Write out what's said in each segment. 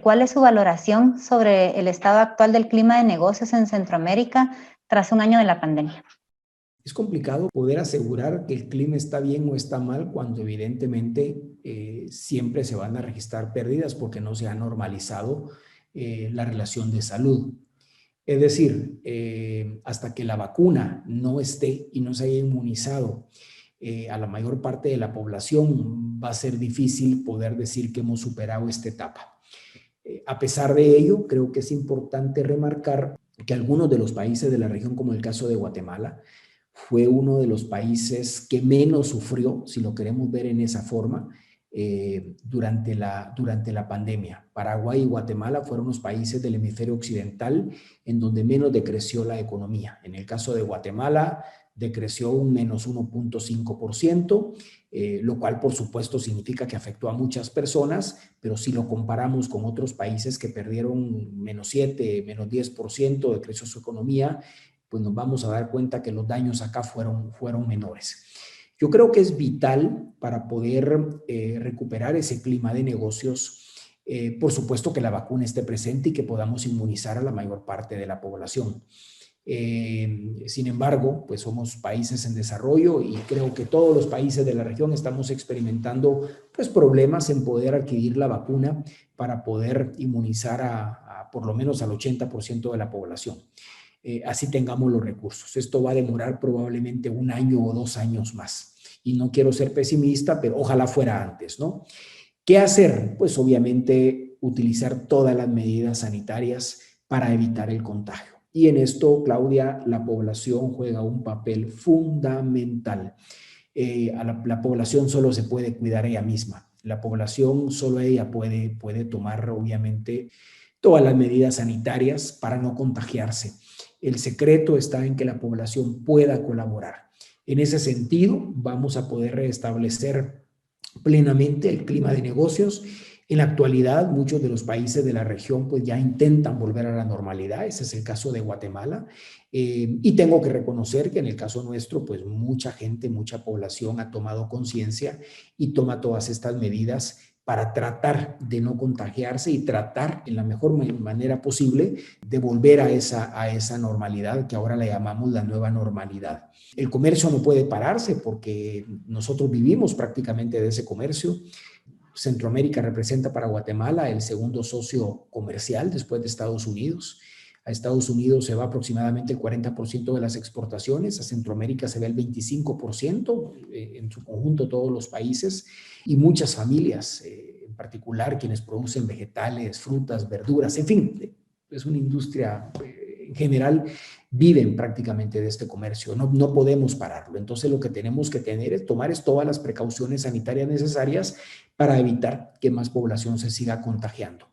¿cuál es su valoración sobre el estado actual del clima de negocios en Centroamérica tras un año de la pandemia? Es complicado poder asegurar que el clima está bien o está mal cuando evidentemente siempre se van a registrar pérdidas porque no se ha normalizado la relación de salud. Es decir, hasta que la vacuna no esté y no se haya inmunizado a la mayor parte de la población, va a ser difícil poder decir que hemos superado esta etapa. A pesar de ello, creo que es importante remarcar que algunos de los países de la región, como el caso de Guatemala, fue uno de los países que menos sufrió, si lo queremos ver en esa forma, durante la pandemia. Paraguay y Guatemala fueron los países del hemisferio occidental en donde menos decreció la economía. En el caso de Guatemala, decreció un menos 1.5%, lo cual por supuesto significa que afectó a muchas personas, pero si lo comparamos con otros países que perdieron menos 7, menos 10%, decreció su economía, pues nos vamos a dar cuenta que los daños acá fueron menores. Yo creo que es vital para poder recuperar ese clima de negocios, por supuesto que la vacuna esté presente y que podamos inmunizar a la mayor parte de la población. Sin embargo, pues somos países en desarrollo y creo que todos los países de la región estamos experimentando pues problemas en poder adquirir la vacuna para poder inmunizar a por lo menos al 80% de la población. Así tengamos los recursos. Esto va a demorar probablemente 1 año o 2 años más. Y no quiero ser pesimista, pero ojalá fuera antes, ¿no? ¿Qué hacer? Pues obviamente utilizar todas las medidas sanitarias para evitar el contagio. Y en esto, Claudia, la población juega un papel fundamental. La población solo se puede cuidar ella misma. La población solo ella puede tomar, obviamente, todas las medidas sanitarias para no contagiarse. El secreto está en que la población pueda colaborar. En ese sentido, vamos a poder restablecer plenamente el clima de negocios. En la actualidad, muchos de los países de la región pues ya intentan volver a la normalidad. Ese es el caso de Guatemala. Y tengo que reconocer que en el caso nuestro, pues mucha gente, mucha población ha tomado conciencia y toma todas estas medidas para tratar de no contagiarse y tratar en la mejor manera posible de volver a esa normalidad que ahora la llamamos la nueva normalidad. El comercio no puede pararse porque nosotros vivimos prácticamente de ese comercio. Centroamérica representa para Guatemala el segundo socio comercial después de Estados Unidos. A Estados Unidos se va aproximadamente el 40% de las exportaciones, a Centroamérica se ve el 25%, en su conjunto todos los países, y muchas familias, en particular quienes producen vegetales, frutas, verduras, en fin, es una industria en general, viven prácticamente de este comercio, no podemos pararlo. Entonces lo que tenemos que tener es tomar todas las precauciones sanitarias necesarias para evitar que más población se siga contagiando.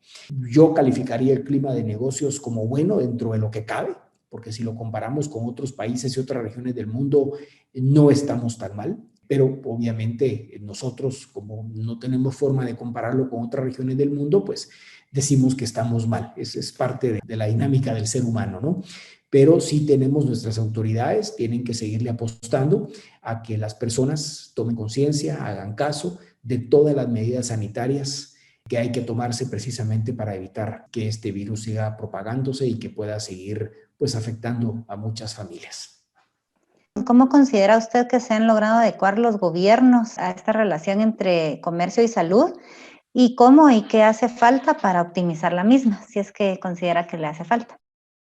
Yo calificaría el clima de negocios como bueno dentro de lo que cabe, porque si lo comparamos con otros países y otras regiones del mundo, no estamos tan mal, pero obviamente nosotros, como no tenemos forma de compararlo con otras regiones del mundo, pues decimos que estamos mal. Es parte de la dinámica del ser humano, ¿no? Pero sí tenemos nuestras autoridades, tienen que seguirle apostando a que las personas tomen conciencia, hagan caso de todas las medidas sanitarias que hay que tomarse precisamente para evitar que este virus siga propagándose y que pueda seguir pues afectando a muchas familias. ¿Cómo considera usted que se han logrado adecuar los gobiernos a esta relación entre comercio y salud? ¿Y cómo y qué hace falta para optimizar la misma, si es que considera que le hace falta?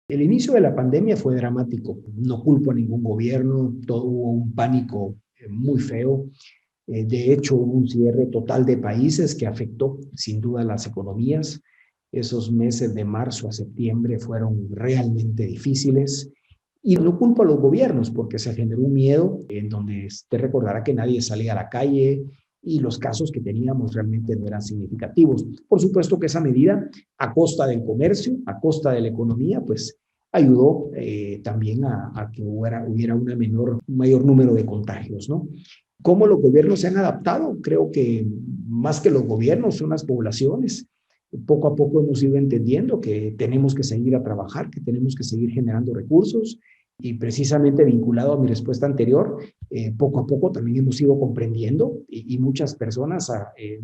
El inicio de la pandemia fue dramático. No culpo a ningún gobierno, todo hubo un pánico muy feo. De hecho, hubo un cierre total de países que afectó sin duda las economías. Esos meses de marzo a septiembre fueron realmente difíciles. Y no culpo a los gobiernos porque se generó un miedo en donde usted recordará que nadie salía a la calle y los casos que teníamos realmente no eran significativos. Por supuesto que esa medida, a costa del comercio, a costa de la economía, pues ayudó también a que hubiera un mayor número de contagios, ¿no? ¿Cómo los gobiernos se han adaptado? Creo que más que los gobiernos son las poblaciones. Poco a poco hemos ido entendiendo que tenemos que seguir a trabajar, que tenemos que seguir generando recursos y precisamente vinculado a mi respuesta anterior, poco a poco también hemos ido comprendiendo y muchas personas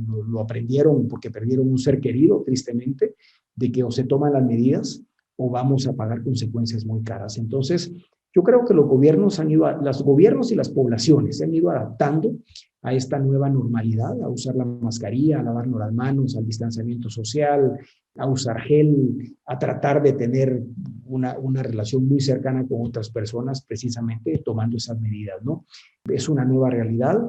lo aprendieron porque perdieron un ser querido, tristemente, de que o se toman las medidas o vamos a pagar consecuencias muy caras. Entonces, yo creo que los gobiernos y las poblaciones se han ido adaptando a esta nueva normalidad, a usar la mascarilla, a lavarnos las manos, al distanciamiento social, a usar gel, a tratar de tener una relación muy cercana con otras personas, precisamente tomando esas medidas, ¿no? Es una nueva realidad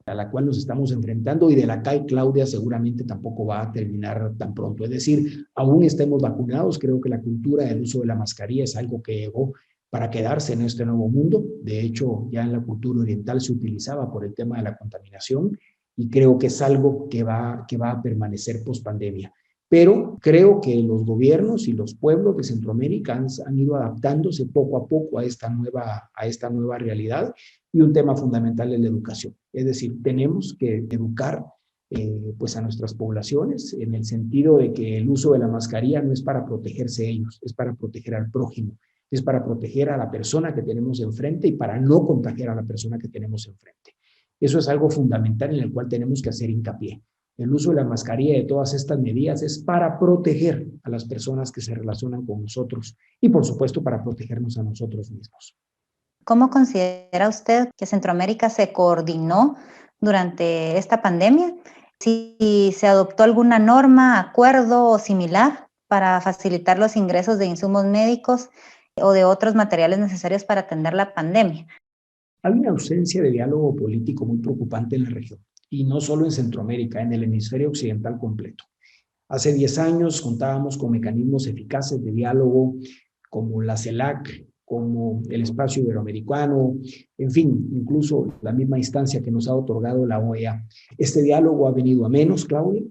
a la cual nos estamos enfrentando y de la que Claudia seguramente tampoco va a terminar tan pronto. Es decir, aún estemos vacunados, creo que la cultura del uso de la mascarilla es algo que llegó para quedarse en este nuevo mundo. De hecho, ya en la cultura oriental se utilizaba por el tema de la contaminación y creo que es algo que va a permanecer post pandemia. Pero creo que los gobiernos y los pueblos de Centroamérica han ido adaptándose poco a poco a esta nueva realidad, y un tema fundamental es la educación. Es decir, tenemos que educar pues a nuestras poblaciones en el sentido de que el uso de la mascarilla no es para protegerse ellos, es para proteger al prójimo, es para proteger a la persona que tenemos enfrente y para no contagiar a la persona que tenemos enfrente. Eso es algo fundamental en el cual tenemos que hacer hincapié. El uso de la mascarilla y de todas estas medidas es para proteger a las personas que se relacionan con nosotros y, por supuesto, para protegernos a nosotros mismos. ¿Cómo considera usted que Centroamérica se coordinó durante esta pandemia? Si se adoptó alguna norma, acuerdo o similar para facilitar los ingresos de insumos médicos o de otros materiales necesarios para atender la pandemia. Hay una ausencia de diálogo político muy preocupante en la región, y no solo en Centroamérica, en el hemisferio occidental completo. Hace 10 años contábamos con mecanismos eficaces de diálogo como la CELAC, como el Espacio Iberoamericano, en fin, incluso la misma instancia que nos ha otorgado la OEA. Este diálogo ha venido a menos, Claudia,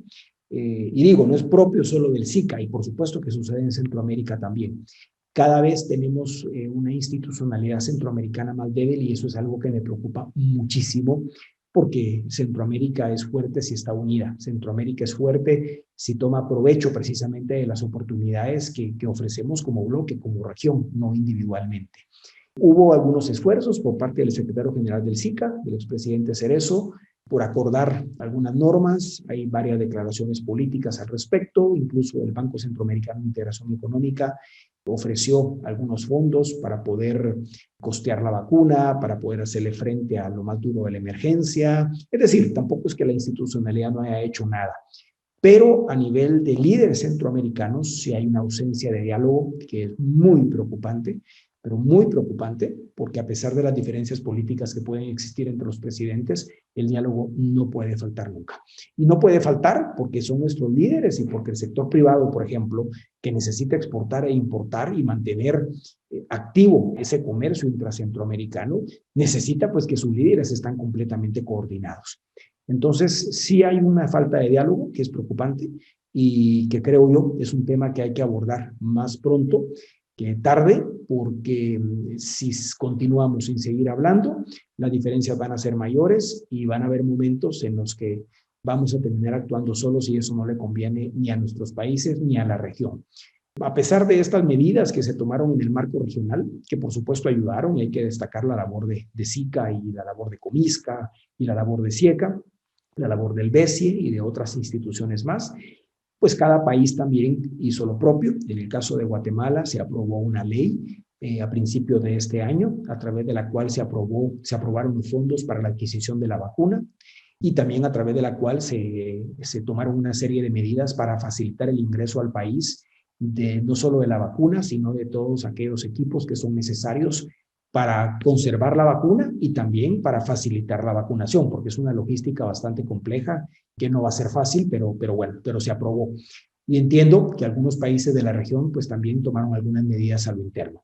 y digo, no es propio solo del SICA, y por supuesto que sucede en Centroamérica también. Cada vez tenemos una institucionalidad centroamericana más débil y eso es algo que me preocupa muchísimo porque Centroamérica es fuerte si está unida. Centroamérica es fuerte si toma provecho precisamente de las oportunidades que ofrecemos como bloque, como región, no individualmente. Hubo algunos esfuerzos por parte del secretario general del SICA, del expresidente Cerezo, por acordar algunas normas. Hay varias declaraciones políticas al respecto, incluso el Banco Centroamericano de Integración Económica ofreció algunos fondos para poder costear la vacuna, para poder hacerle frente a lo más duro de la emergencia. Es decir, tampoco es que la institucionalidad no haya hecho nada. Pero a nivel de líderes centroamericanos sí hay una ausencia de diálogo que es muy preocupante, pero muy preocupante, porque a pesar de las diferencias políticas que pueden existir entre los presidentes, el diálogo no puede faltar nunca. Y no puede faltar porque son nuestros líderes y porque el sector privado, por ejemplo, que necesita exportar e importar y mantener activo ese comercio intracentroamericano, necesita pues que sus líderes están completamente coordinados. Entonces, sí hay una falta de diálogo que es preocupante y que creo yo es un tema que hay que abordar más pronto que tarde, porque si continuamos sin seguir hablando, las diferencias van a ser mayores y van a haber momentos en los que vamos a terminar actuando solos y eso no le conviene ni a nuestros países ni a la región. A pesar de estas medidas que se tomaron en el marco regional, que por supuesto ayudaron, y hay que destacar la labor de SICA y la labor de Comisca y la labor de SIECA, la labor del BESIE y de otras instituciones más, pues cada país también hizo lo propio. En el caso de Guatemala se aprobó una ley a principios de este año, a través de la cual se aprobaron los fondos para la adquisición de la vacuna y también a través de la cual se tomaron una serie de medidas para facilitar el ingreso al país no solo de la vacuna, sino de todos aquellos equipos que son necesarios para conservar la vacuna y también para facilitar la vacunación, porque es una logística bastante compleja que no va a ser fácil, pero bueno, pero se aprobó. Y entiendo que algunos países de la región pues también tomaron algunas medidas a lo interno.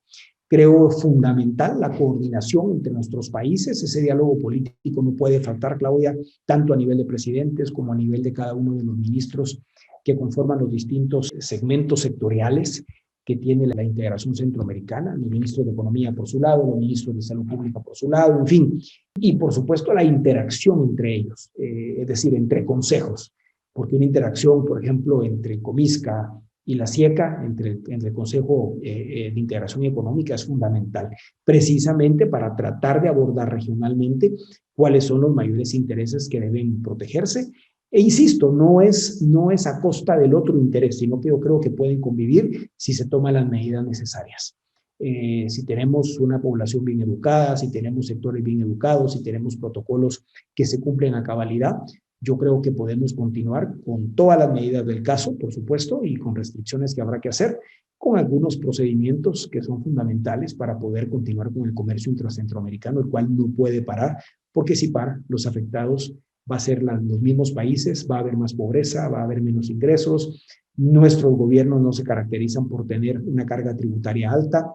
Creo fundamental la coordinación entre nuestros países, ese diálogo político no puede faltar, Claudia, tanto a nivel de presidentes como a nivel de cada uno de los ministros que conforman los distintos segmentos sectoriales que tiene la integración centroamericana, los ministros de Economía por su lado, los ministros de Salud Pública por su lado, en fin, y por supuesto la interacción entre ellos, es decir, entre consejos, porque una interacción, por ejemplo, entre Comisca y la SIECA, entre el Consejo de Integración Económica, es fundamental, precisamente para tratar de abordar regionalmente cuáles son los mayores intereses que deben protegerse E insisto, no es a costa del otro interés, sino que yo creo que pueden convivir si se toman las medidas necesarias. Si tenemos una población bien educada, si tenemos sectores bien educados, si tenemos protocolos que se cumplen a cabalidad, yo creo que podemos continuar con todas las medidas del caso, por supuesto, y con restricciones que habrá que hacer, con algunos procedimientos que son fundamentales para poder continuar con el comercio intracentroamericano, el cual no puede parar, porque si para, los afectados va a ser los mismos países, va a haber más pobreza, va a haber menos ingresos, nuestros gobiernos no se caracterizan por tener una carga tributaria alta,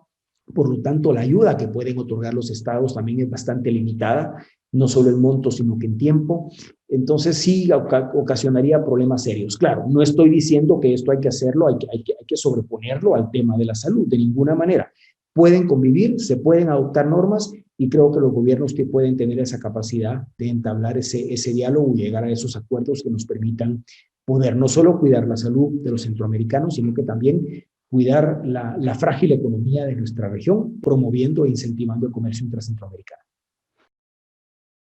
por lo tanto, la ayuda que pueden otorgar los estados también es bastante limitada, no solo en monto, sino que en tiempo. Entonces, sí ocasionaría problemas serios. Claro, no estoy diciendo que esto hay que hacerlo, hay que sobreponerlo al tema de la salud, de ninguna manera. Pueden convivir, se pueden adoptar normas y creo que los gobiernos que pueden tener esa capacidad de entablar ese diálogo y llegar a esos acuerdos que nos permitan poder no solo cuidar la salud de los centroamericanos, sino que también cuidar la frágil economía de nuestra región, promoviendo e incentivando el comercio intracentroamericano.